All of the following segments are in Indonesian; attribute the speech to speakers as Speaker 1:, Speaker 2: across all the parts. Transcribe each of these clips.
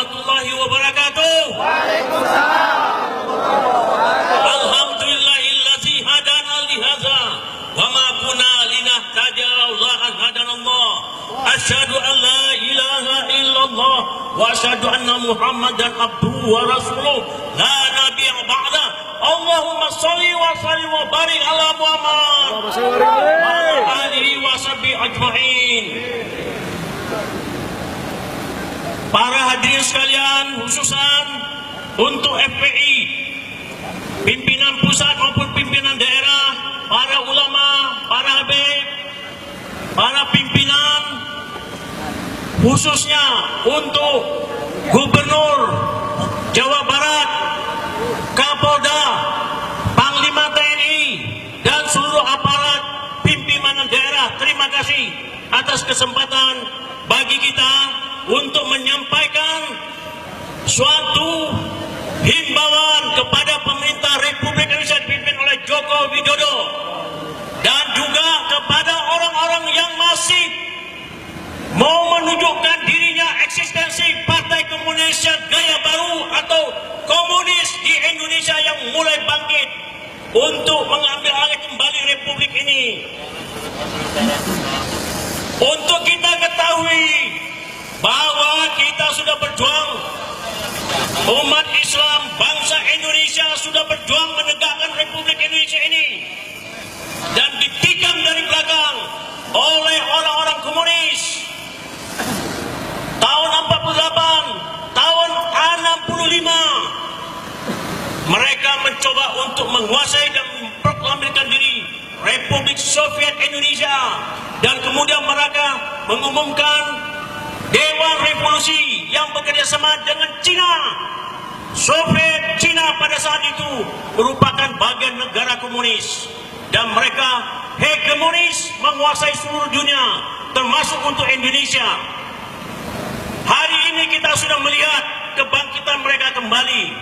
Speaker 1: warahmatullahi wabarakatuh. Alhamdulillahillazi hadana lihadza wa ma kunna linahtadiya laula an hadanallah. Asyhadu an la ilaha illallah wa asyhadu anna Muhammadan abduhu wa rasuluh la nabiyya ba'da. Allahumma shalli wa sallim wa barik ala Muhammad wa ala alihi wa sahbihi ajma'in. Para hadirin sekalian, khususan untuk FPI, pimpinan pusat maupun pimpinan daerah, para ulama, para habib, para pimpinan, khususnya untuk Gubernur Jawa Barat, Kapolda, Panglima TNI, dan seluruh aparat pimpinan daerah, terima kasih atas kesempatan bagi kita untuk menyampaikan suatu himbauan kepada pemerintah Republik Indonesia dipimpin oleh Joko Widodo dan juga kepada orang-orang yang masih mau menunjukkan dirinya eksistensi Partai Komunis Gaya Baru atau komunis di Indonesia yang mulai bangkit untuk mengambil alih kembali Republik ini. Untuk kita ketahui bahwa kita sudah berjuang, umat Islam, bangsa Indonesia sudah berjuang menegakkan Republik Indonesia ini, dan ditikam dari belakang oleh orang-orang komunis. Tahun 48, tahun 65, mereka mencoba untuk menguasai dan memproklamirkan diri Republik Soviet Indonesia, dan kemudian mereka mengumumkan Dewan Revolusi yang bekerja sama dengan Cina. Soviet Cina pada saat itu merupakan bagian negara komunis, dan mereka hegemonis menguasai seluruh dunia termasuk untuk Indonesia. Hari ini kita sudah melihat kebangkitan mereka kembali.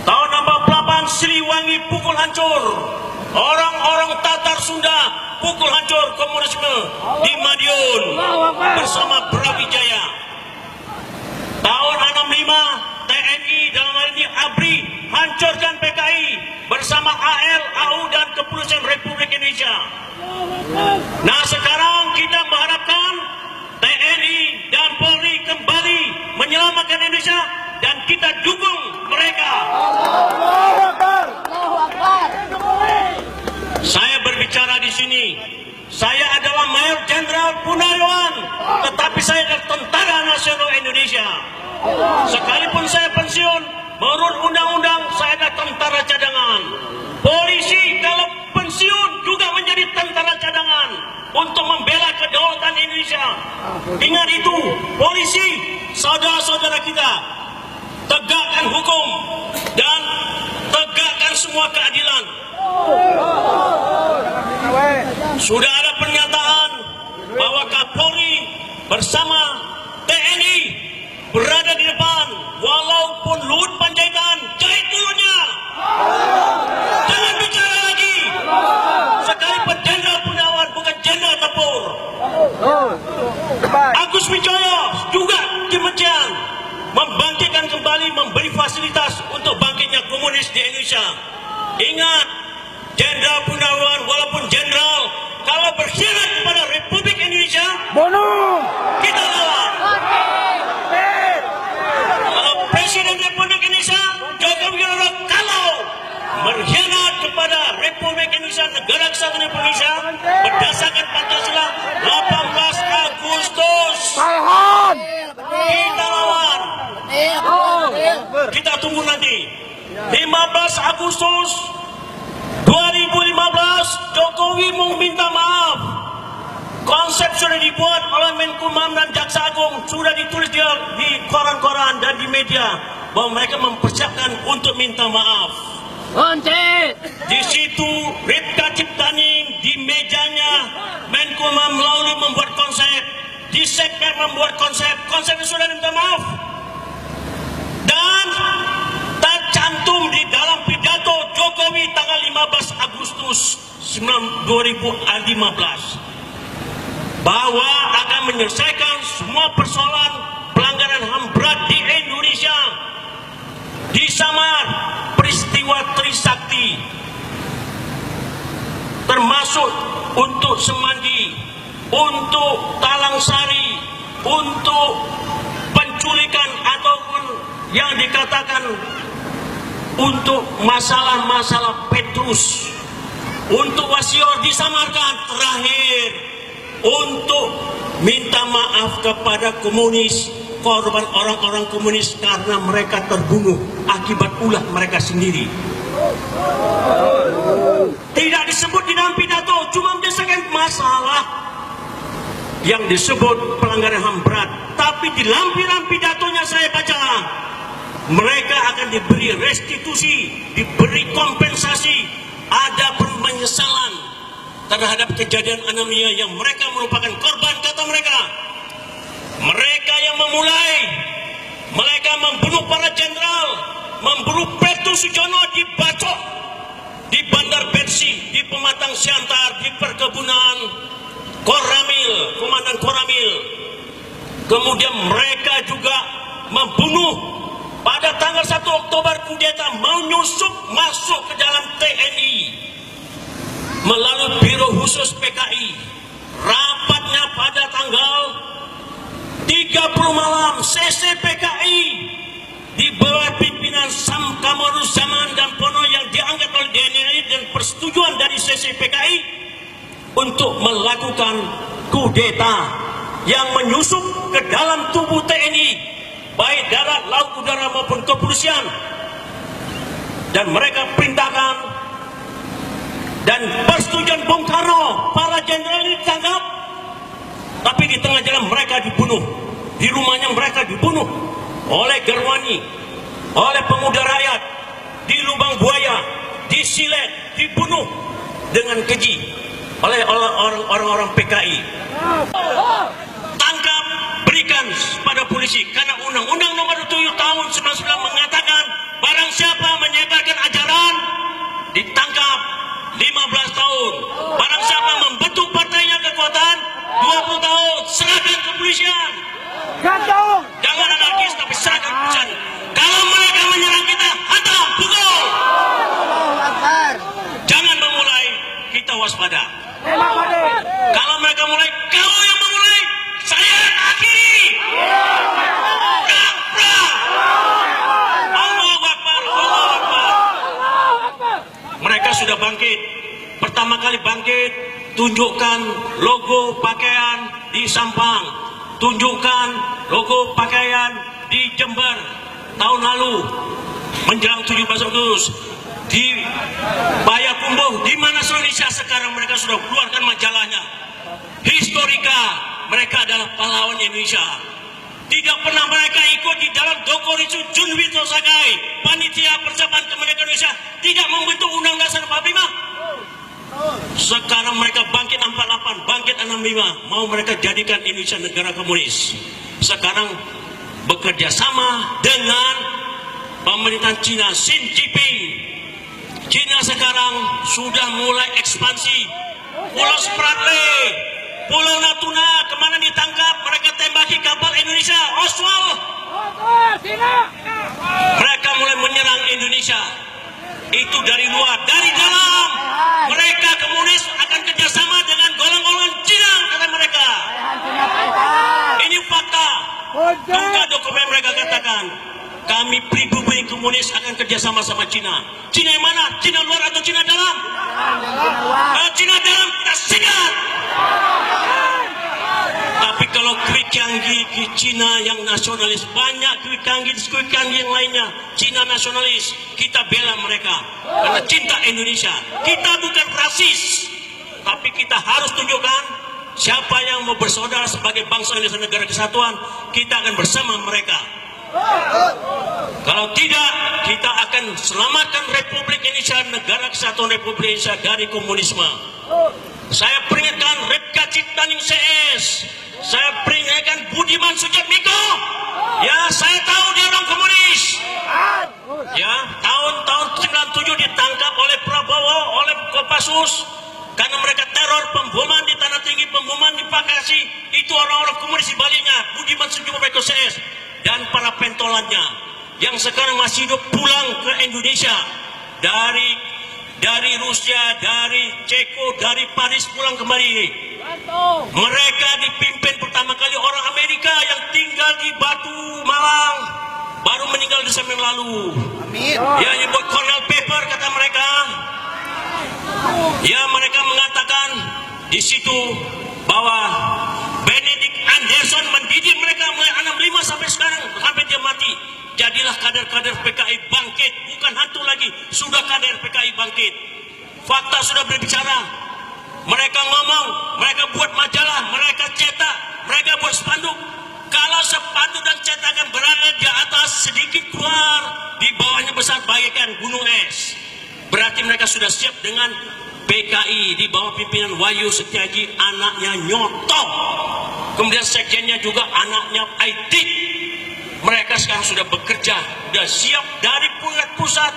Speaker 1: Tahun 48 Siliwangi pukul hancur, orang-orang Tatar Sunda pukul hancur komunisme di Madiun bersama Brawijaya. Tahun 65 TNI dalam hal ini ABRI hancurkan PKI bersama AL, AU dan Kepolisian Republik Indonesia. Nah, sekarang kita mengharapkan TNI dan Polri kembali menyelamatkan Indonesia, dan kita dukung mereka. Saya berbicara di sini, saya adalah Mayor Jenderal Purnawirawan, tetapi saya adalah Tentara Nasional Indonesia. Sekalipun saya pensiun, menurut undang-undang saya adalah tentara cadangan. Polisi kalau pensiun juga menjadi tentara cadangan untuk membela kedaulatan Indonesia. Ingat itu, polisi, saudara-saudara kita, tegakkan hukum dan tegakkan semua keadilan. Sudah ada pernyataan bahwa Kapolri bersama TNI berada di depan, walaupun Luhut Panjaitan jahit mulutnya. Jangan bicara lagi. Sekalipun Jenderal Purnawirawan bukan Jenderal Tempur. Agus Wijoyo juga demikian, membangkitkan kembali, memberi fasilitas untuk bangkitnya komunis di Indonesia. Ingat, Jenderal Purnawirawan walaupun jenderal, kalau berkhianat kepada Republik Indonesia, kita lawan. Kalau Presiden Republik Indonesia Joko Widodo kalau berkhianat kepada Republik Indonesia, negara kesatuan Republik Indonesia, berdasarkan Pancasila 18 Agustus, kita lawan. Kita tunggu nanti 15 Agustus 2015, Jokowi mau minta maaf. Konsep sudah dibuat oleh Menkumham dan Jaksa Agung, sudah ditulis di koran-koran dan di media bahwa mereka mempersiapkan untuk minta maaf. Di situ Ripka Ciptaning di mejanya Menkumham lalu membuat konsep, di Sekber membuat konsep, konsepnya sudah minta maaf. Dan tercantum di dalam pidato Jokowi tanggal 15 Agustus 2015 bahwa akan menyelesaikan semua persoalan pelanggaran HAM berat di untuk Semanggi, untuk Talang Sari, untuk penculikan ataupun yang dikatakan untuk masalah-masalah Petrus, untuk Wasior disamarkan, terakhir untuk minta maaf kepada komunis, korban orang-orang komunis karena mereka terbunuh akibat ulah mereka sendiri. Tidak disebut di dalam pidato, cuma berdasarkan masalah yang disebut pelanggaran HAM berat. Tapi di lampiran pidatonya saya baca, mereka akan diberi restitusi, diberi kompensasi, ada penyesalan terhadap kejadian anomia yang mereka merupakan korban, kata mereka. Mereka yang memulai, mereka membunuh para jenderal, membunuh Petrus Sujono di Bacok, di Bandar Bersi, di Pematang Siantar, di perkebunan Koramil, Komandan Koramil. Kemudian mereka juga membunuh pada tanggal 1 Oktober kudeta, menyusup masuk ke dalam TNI melalui Biro Khusus PKI. Rapatnya pada tanggal 30 malam, CCPKI di bawah pimpinan Sam Kamaruzzaman dan Pono yang diangkat oleh DNI dan persetujuan dari CCPKI untuk melakukan kudeta yang menyusup ke dalam tubuh TNI, baik darat, laut, udara maupun kepolisian. Dan mereka perintahkan dan persetujuan Bung Karno, para jenderal ini ditangkap, tapi di tengah jalan mereka dibunuh. Di rumahnya mereka dibunuh oleh Gerwani, oleh pemuda rakyat, di Lubang Buaya, di Silet, dibunuh dengan keji oleh orang-orang PKI. Tangkap, berikan pada polisi, karena Undang-Undang Nomor 7 Tahun 99 mengatakan barang siapa menyebarkan ajaran ditangkap 15 tahun. Barang siapa membentuk partainya kekuatan 20 tahun, serahkan kepolisian. Jangan anarkis, tapi serahkan kepolisian. Kalau mereka menyerang kita, hantam, pukul. Jangan memulai, kita waspada. Kalau mereka mulai, kau yang memulai, saya yang akhiri. Allahu Akbar, Allahu Akbar. Mereka sudah bangkit. Pertama kali bangkit, tunjukkan logo pakaian di Sampang, tunjukkan logo pakaian di Jember tahun lalu menjelang 17 Agustus, di Payakumbuh, di mana Indonesia sekarang mereka sudah keluarkan majalahnya. Historika, mereka adalah pahlawan Indonesia. Tidak pernah mereka ikut di dalam Dokoritsu Junwito Sagai, panitia persiapan kemerdekaan Indonesia, tidak membentuk Undang-Undang Dasar 45. Sekarang mereka bangkit 48, bangkit 65, mau mereka jadikan Indonesia negara komunis. Sekarang bekerja sama dengan pemerintahan Cina, Xi Jinping. Cina sekarang sudah mulai ekspansi. Pulau Spratly, Pulau Natuna, kemana ditangkap, mereka tembaki kapal Indonesia, Oswald. Mereka mulai menyerang Indonesia. Itu dari luar, dari dalam. Mereka komunis akan kerjasama dengan golongan-golongan Cina, kata mereka. Ini fakta. Buka dokumen mereka katakan, kami pribumi komunis akan kerjasama sama Cina. Cina yang mana? Cina luar atau Cina dalam? Cina dalam, kita sikat. Tapi kalau Kwi Kianggi Cina yang nasionalis, banyak Kwi Kianggi yang lainnya Cina nasionalis, kita bela mereka karena cinta Indonesia. Kita bukan rasis, tapi kita harus tunjukkan siapa yang mau bersaudara sebagai bangsa Indonesia, negara kesatuan, kita akan bersama mereka. Kalau tidak, kita akan selamatkan Republik Indonesia, negara kesatuan Republik Indonesia dari komunisme. Saya peringatkan Repka Ciptaning CS, saya peringatkan Budiman Sujatmiko. Ya, saya tahu dia orang komunis. Ya, tahun 97 ditangkap oleh Prabowo, oleh Kopassus karena mereka teror, pemboman di Tanah Tinggi, pemboman di Bekasi. Itu orang-orang komunis di baliknya, Budiman Sujatmiko CS dan para pentolannya yang sekarang masih hidup pulang ke Indonesia dari dari Rusia, dari Ceko, dari Paris pulang kembali. Mereka dipimpin pertama kali orang Amerika yang tinggal di Batu Malang, baru meninggal Desember yang lalu.
Speaker 2: Amin.
Speaker 1: Ya, nyebut Cornell Paper kata mereka. Ya, mereka mengatakan di situ bahwa Benedict Anderson mendidik mereka mulai 65 sampai sekarang, sampai dia mati. Jadilah kader-kader PKI bangkit, bukan hantu lagi, sudah kader PKI bangkit. Fakta sudah berbicara. Mereka ngomong, mereka buat majalah, mereka cetak, mereka buat spanduk. Kalau spanduk dan cetakan berada di atas sedikit keluar, di bawahnya besar bagaikan gunung es, berarti mereka sudah siap dengan PKI di bawah pimpinan Wahyu Setiaji, anaknya Nyoto. Kemudian sekjennya juga anaknya Aitik. Mereka sekarang sudah bekerja, sudah siap dari pusat,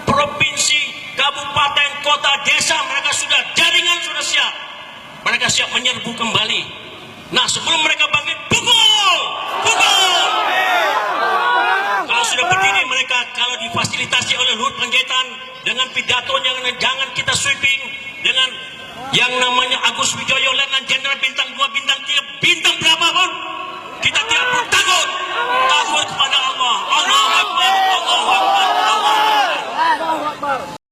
Speaker 1: provinsi, kabupaten, kota, desa. Mereka sudah jaringan sudah siap. Mereka siap menyerbu kembali. Nah, sebelum mereka bangkit, pukul, pukul. Kalau sudah berdiri mereka, kalau difasilitasi oleh Luhut Panjaitan dengan pidatonya, jangan kita sweeping dengan yang namanya Agus Wijoyo, Letnan Jenderal bintang 2, bintang 3, bintang berapapun, kita tidak perlu takut kepada